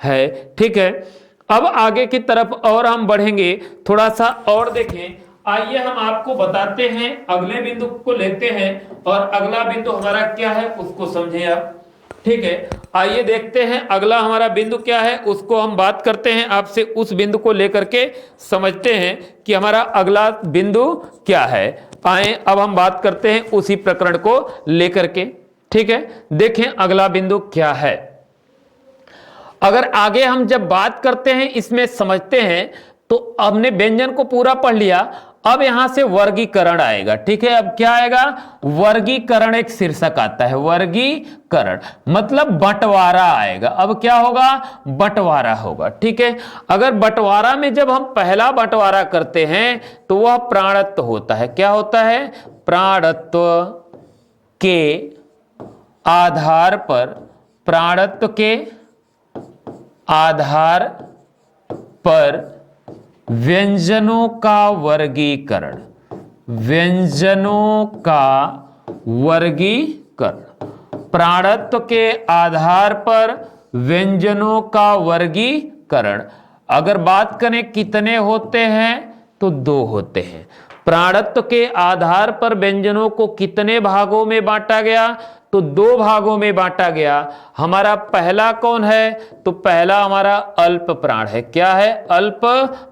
है, ठीक है। अब आगे की तरफ और हम बढ़ेंगे, थोड़ा सा और देखें। आइए हम आपको बताते हैं, अगले बिंदु को लेते हैं और अगला बिंदु हमारा क्या है उसको समझें आप, ठीक है। आइए देखते हैं अगला हमारा बिंदु क्या है, उसको हम बात करते हैं आपसे, उस बिंदु को लेकर के समझते हैं कि हमारा अगला बिंदु क्या है। आए अब हम बात करते हैं उसी प्रकरण को लेकर के, ठीक है। देखें अगला बिंदु क्या है। अगर आगे हम जब बात करते हैं इसमें समझते हैं, तो हमने व्यंजन को पूरा पढ़ लिया, अब यहां से वर्गीकरण आएगा, ठीक है। अब क्या आएगा, वर्गीकरण एक शीर्षक आता है, वर्गीकरण मतलब बंटवारा आएगा। अब क्या होगा, बंटवारा होगा, ठीक है। अगर बंटवारा में जब हम पहला बंटवारा करते हैं तो वह प्राणत्व होता है। क्या होता है, प्राणत्व के आधार पर, प्राणत्व के आधार पर व्यंजनों का वर्गीकरण, व्यंजनों का वर्गीकरण, प्राणत्व के आधार पर व्यंजनों का वर्गीकरण। अगर बात करें कितने होते हैं, तो 2 होते हैं। प्राणत्व के आधार पर व्यंजनों को कितने भागों में बांटा गया, तो 2 भागों में बांटा गया। हमारा पहला कौन है, तो पहला हमारा अल्प प्राण है। क्या है, अल्प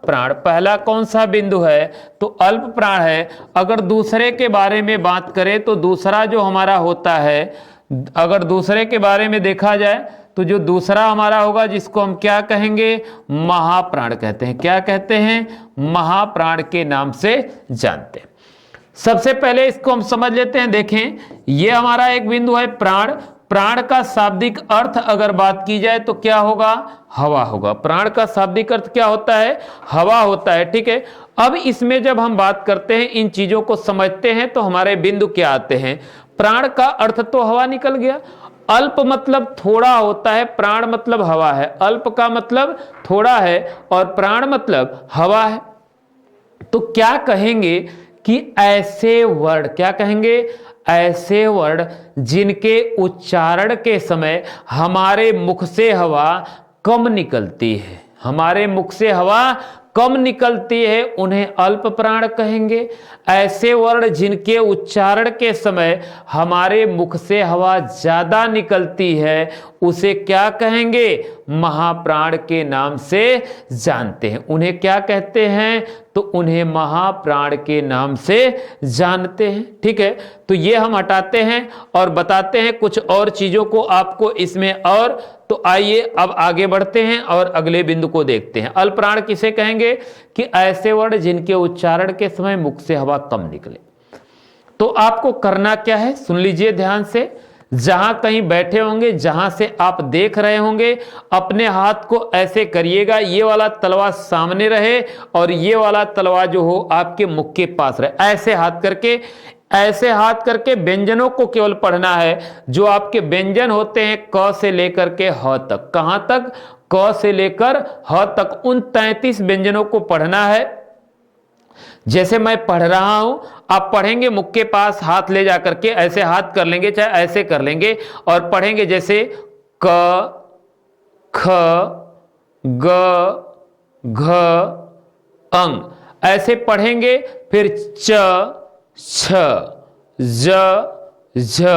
प्राण, पहला कौन सा बिंदु है, तो अल्प प्राण है। अगर दूसरे के बारे में बात करें तो दूसरा जो हमारा होता है, अगर दूसरे के बारे में देखा जाए तो जो दूसरा हमारा होगा जिसको हम क्या कहेंगे, महाप्राण कहते हैं। क्या कहते हैं, महाप्राण के नाम से जानते हैं। सबसे पहले इसको हम समझ लेते हैं। देखें ये हमारा एक बिंदु है प्राण, प्राण का शाब्दिक अर्थ अगर बात की जाए तो क्या होगा, हवा होगा। प्राण का शाब्दिक अर्थ क्या होता है, हवा होता है, ठीक है। अब इसमें जब हम बात करते हैं, इन चीजों को समझते हैं, तो हमारे बिंदु क्या आते हैं। प्राण का अर्थ तो हवा निकल गया, अल्प मतलब थोड़ा होता है, प्राण मतलब हवा है, अल्प का मतलब थोड़ा है और प्राण मतलब हवा है। तो क्या कहेंगे कि ऐसे वर्ण, क्या कहेंगे, ऐसे वर्ण जिनके उच्चारण के समय हमारे मुख से हवा कम निकलती है, हमारे मुख से हवा कम निकलती है, उन्हें अल्प प्राण कहेंगे। ऐसे वर्ण जिनके उच्चारण के समय हमारे मुख से हवा ज्यादा निकलती है, उसे क्या कहेंगे, महाप्राण के नाम से जानते हैं। उन्हें क्या कहते हैं, तो उन्हें महाप्राण के नाम से जानते हैं, ठीक है। तो ये हम हटाते हैं और बताते हैं कुछ और चीजों को आपको इसमें। और तो आइए अब आगे बढ़ते हैं और अगले बिंदु को देखते हैं। अल्पप्राण किसे कहेंगे, कि ऐसे वर्ण जिनके उच्चारण के समय मुख से हवा कम निकले। तो आपको करना क्या है, सुन लीजिए ध्यान से। जहां कहीं बैठे होंगे, जहां से आप देख रहे होंगे, अपने हाथ को ऐसे करिएगा, ये वाला तलवा सामने रहे और ये वाला तलवा जो हो आपके मुख के पास रहे। ऐसे हाथ करके व्यंजनों को केवल पढ़ना है। जो आपके व्यंजन होते हैं क से लेकर के ह तक, कहां तक, क से लेकर ह तक, उन 33 व्यंजनों को पढ़ना है जैसे मैं पढ़ रहा हूं, आप पढ़ेंगे मुख के पास हाथ ले जा करके ऐसे हाथ कर लेंगे, चाहे ऐसे कर लेंगे और पढ़ेंगे जैसे क ख ग घ अंग, ऐसे पढ़ेंगे। फिर च छ ज झ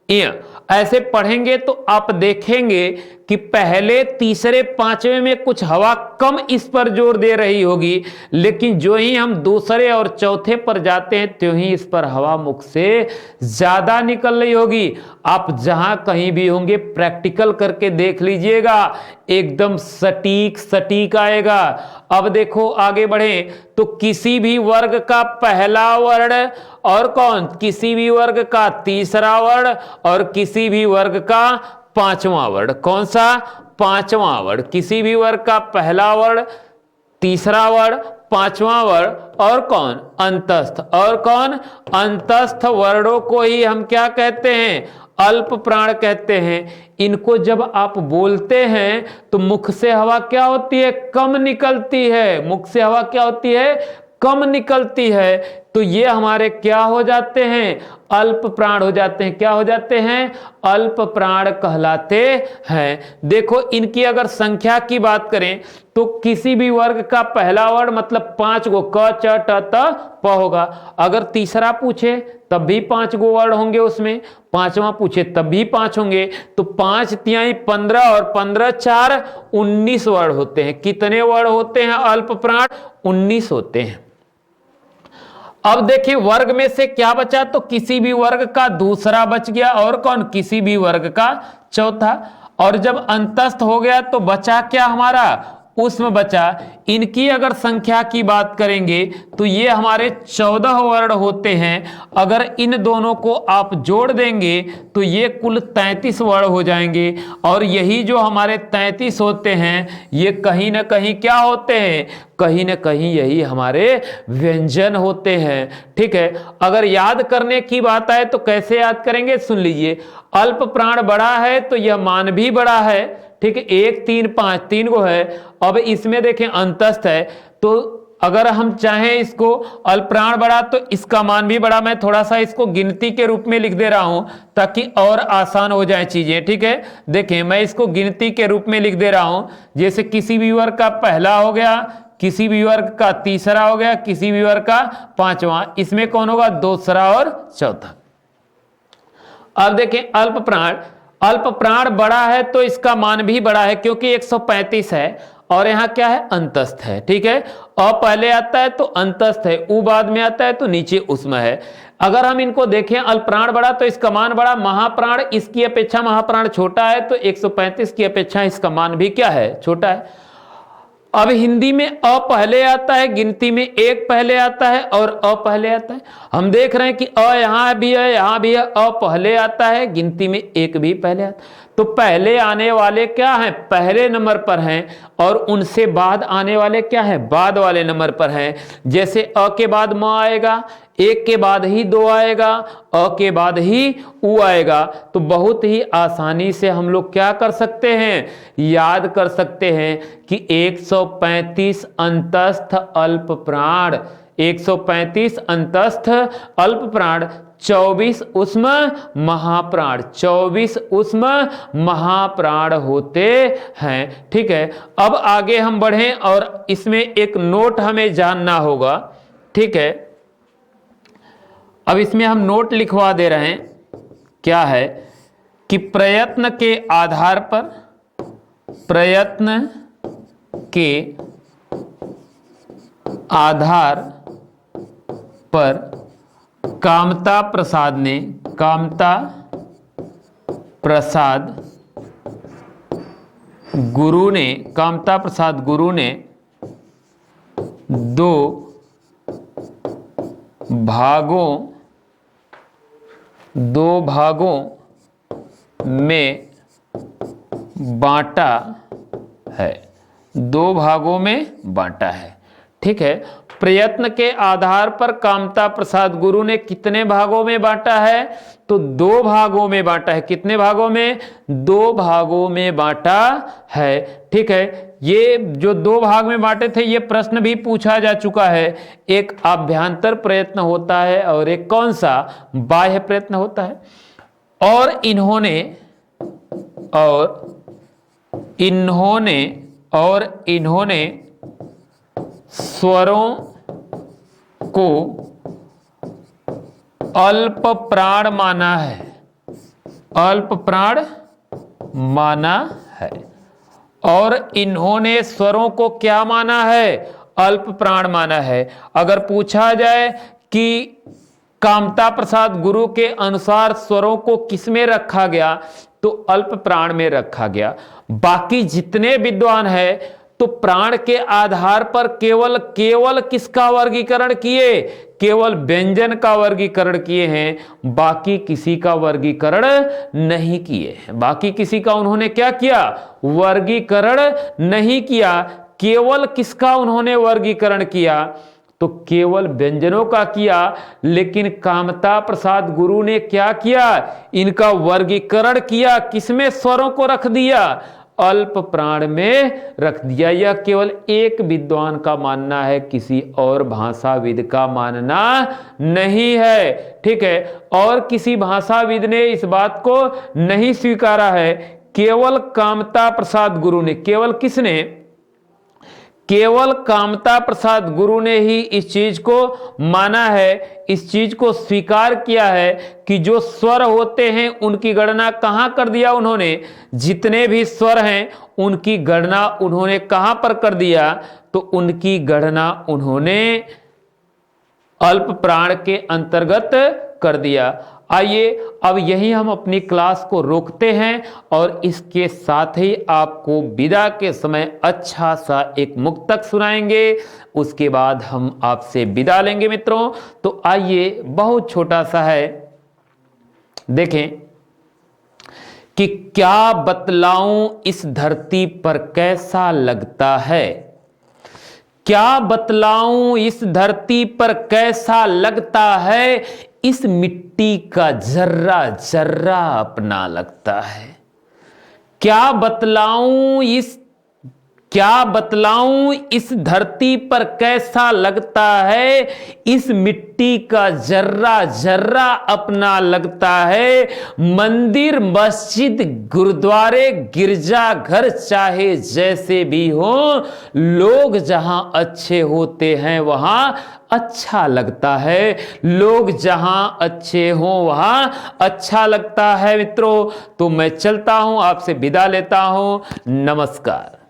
य, ऐसे पढ़ेंगे तो आप देखेंगे कि पहले तीसरे पांचवें में कुछ हवा कम इस पर जोर दे रही होगी, लेकिन जो ही हम दूसरे और चौथे पर जाते हैं त्यों ही इस पर हवा मुख से ज्यादा निकल रही होगी। आप जहां कहीं भी होंगे प्रैक्टिकल करके देख लीजिएगा, एकदम सटीक सटीक आएगा। अब देखो आगे बढ़े तो किसी भी वर्ग का पहला वर्ण और कौन, किसी भी वर्ग का तीसरा वर्ण और किसी भी वर्ग का पांचवा वर्ण, कौन सा, पांचवा वर्ण। किसी भी वर्ग का पहला वर्ण, तीसरा वर्ण, पांचवा वर्ण और कौन, अंतस्थ। और कौन, अंतस्थ वर्णों को ही हम क्या कहते हैं, अल्प प्राण कहते हैं। इनको जब आप बोलते हैं तो मुख से हवा क्या होती है, कम निकलती है। मुख से हवा क्या होती है, कम निकलती है। तो ये हमारे क्या हो जाते हैं, अल्प प्राण हो जाते हैं। क्या हो जाते हैं, अल्प प्राण कहलाते हैं। देखो इनकी अगर संख्या की बात करें तो किसी भी वर्ग का पहला वर्ण मतलब 5 गो, क च ट त प होगा। अगर तीसरा पूछे तब भी 5 गो वर्ण होंगे उसमें, पांचवा पूछे तब भी 5 होंगे। तो 5 तिहाई 15 और 15 4 19 वर्ण होते हैं। कितने वर्ण होते हैं अल्प प्राण, 19 होते हैं। अब देखिए वर्ग में से क्या बचा, तो किसी भी वर्ग का दूसरा बच गया और कौन, किसी भी वर्ग का चौथा। और जब अंतस्थ हो गया तो बचा क्या हमारा, उसमें बचा। इनकी अगर संख्या की बात करेंगे तो ये हमारे 14 वर्ण होते हैं। अगर इन दोनों को आप जोड़ देंगे तो ये कुल 33 वर्ण हो जाएंगे। और यही जो हमारे 33 होते हैं ये कहीं ना कहीं क्या होते हैं, कहीं ना कहीं यही हमारे व्यंजन होते हैं। ठीक है, अगर याद करने की बात आए तो कैसे याद करेंगे, सुन लीजिए। अल्प प्राण बड़ा है तो यह मान भी बड़ा है। ठीक है, 1 3 5 3 गो है। अब इसमें देखें अंतस्थ है, तो अगर हम चाहें इसको अल्प प्राण बड़ा तो इसका मान भी बड़ा। मैं थोड़ा सा इसको गिनती के रूप में लिख दे रहा हूं ताकि और आसान हो जाए चीजें। ठीक है, देखें मैं इसको गिनती के रूप में लिख दे रहा हूं। जैसे किसी भी वर्ग का पहला हो गया, किसी भी वर्ग का तीसरा हो गया, किसी भी वर्ग का पांचवा। इसमें कौन होगा, दूसरा और चौथा। अब देखें अल्प प्राण, अल्प प्राण बड़ा है तो इसका मान भी बड़ा है क्योंकि 135 है। और यहां क्या है, अंतस्थ है। ठीक है, अ पहले आता है तो अंतस्थ है, उ बाद में आता है तो नीचे उसमें है। अगर हम इनको देखें अल्प प्राण बड़ा तो इसका मान बड़ा, महाप्राण इसकी अपेक्षा महाप्राण छोटा है तो 135 की अपेक्षा इसका मान भी क्या है, छोटा है। अब हिंदी में अ पहले आता है, गिनती में 1 पहले आता है और अ पहले आता है। हम देख रहे हैं कि अ यहां भी है, यहां भी है, अ पहले आता है, गिनती में 1 भी पहले आता है। तो पहले आने वाले क्या हैं, पहले नंबर पर हैं, और उनसे बाद आने वाले क्या हैं, बाद वाले नंबर पर हैं। जैसे अ के बाद म आएगा, 1 के बाद ही 2 आएगा, अ के बाद ही उ आएगा। तो बहुत ही आसानी से हम लोग क्या कर सकते हैं, याद कर सकते हैं कि 135 अंतस्थ अल्प प्राण, 135 अंतस्थ अल्प प्राण, 24 उष्म महाप्राण, 24 उष्म महाप्राण होते हैं। ठीक है, अब आगे हम बढ़ें और इसमें एक नोट हमें जानना होगा। ठीक है, अब इसमें हम नोट लिखवा दे रहे हैं, क्या है कि प्रयत्न के आधार पर, प्रयत्न के आधार पर कामता प्रसाद ने, कामता प्रसाद गुरु ने, कामता प्रसाद गुरु ने 2 भागों में बांटा है, 2 भागों में बांटा है। ठीक है, प्रयत्न के आधार पर कामता प्रसाद गुरु ने कितने भागों में बांटा है? तो 2 भागों में बांटा है। कितने भागों में? 2 भागों में बांटा है। ठीक है, ये जो 2 भाग में बांटे थे, ये प्रश्न भी पूछा जा चुका है। एक आभ्यंतर प्रयत्न होता है और एक कौन सा? बाह्य प्रयत्न होता है। और इन्होंने स्वरों को अल्प प्राण माना है। अल्प प्राण माना है। और इन्होंने स्वरों को क्या माना है? अल्प प्राण माना है। अगर पूछा जाए कि कामता प्रसाद गुरु के अनुसार स्वरों को किसमें रखा गया, तो अल्प प्राण में रखा गया। बाकी जितने विद्वान हैं तो प्राण के आधार पर केवल किसका वर्गीकरण किए? केवल व्यंजन का वर्गीकरण किए हैं, बाकी किसी का वर्गीकरण नहीं किए। बाकी किसी का उन्होंने क्या किया? वर्गीकरण नहीं किया। केवल किसका उन्होंने वर्गीकरण किया? तो केवल व्यंजनों का किया। लेकिन कामता प्रसाद गुरु ने क्या किया? इनका वर्गीकरण किया। किसमें? स्वरों को रख दिया, अल्प प्राण में रख दिया। यह केवल एक विद्वान का मानना है, किसी और भाषाविद का मानना नहीं है। ठीक है, और किसी भाषाविद ने इस बात को नहीं स्वीकारा है। केवल कामता प्रसाद गुरु ने, केवल किसने? केवल कामता प्रसाद गुरु ने ही इस चीज को माना है, इस चीज को स्वीकार किया है कि जो स्वर होते हैं उनकी गणना कहां कर दिया उन्होंने? जितने भी स्वर हैं उनकी गणना उन्होंने कहां पर कर दिया? तो उनकी गणना उन्होंने अल्प प्राण के अंतर्गत कर दिया। आइए अब यही हम अपनी क्लास को रोकते हैं और इसके साथ ही आपको विदा के समय अच्छा सा एक मुक्तक सुनाएंगे। उसके बाद हम आपसे विदा लेंगे मित्रों। तो आइए, बहुत छोटा सा है, देखें कि क्या बतलाऊं इस धरती पर कैसा लगता है। क्या बतलाऊं इस धरती पर कैसा लगता है, इस मिट्टी का जर्रा जर्रा अपना लगता है। क्या बतलाऊं इस धरती पर कैसा लगता है, इस मिट्टी का जर्रा जर्रा अपना लगता है। मंदिर, मस्जिद, गुरुद्वारे, गिरजाघर चाहे जैसे भी हो, लोग जहां अच्छे होते हैं वहां अच्छा लगता है। लोग जहां अच्छे हों वहां अच्छा लगता है मित्रों। तो मैं चलता हूं, आपसे विदा लेता हूं। नमस्कार।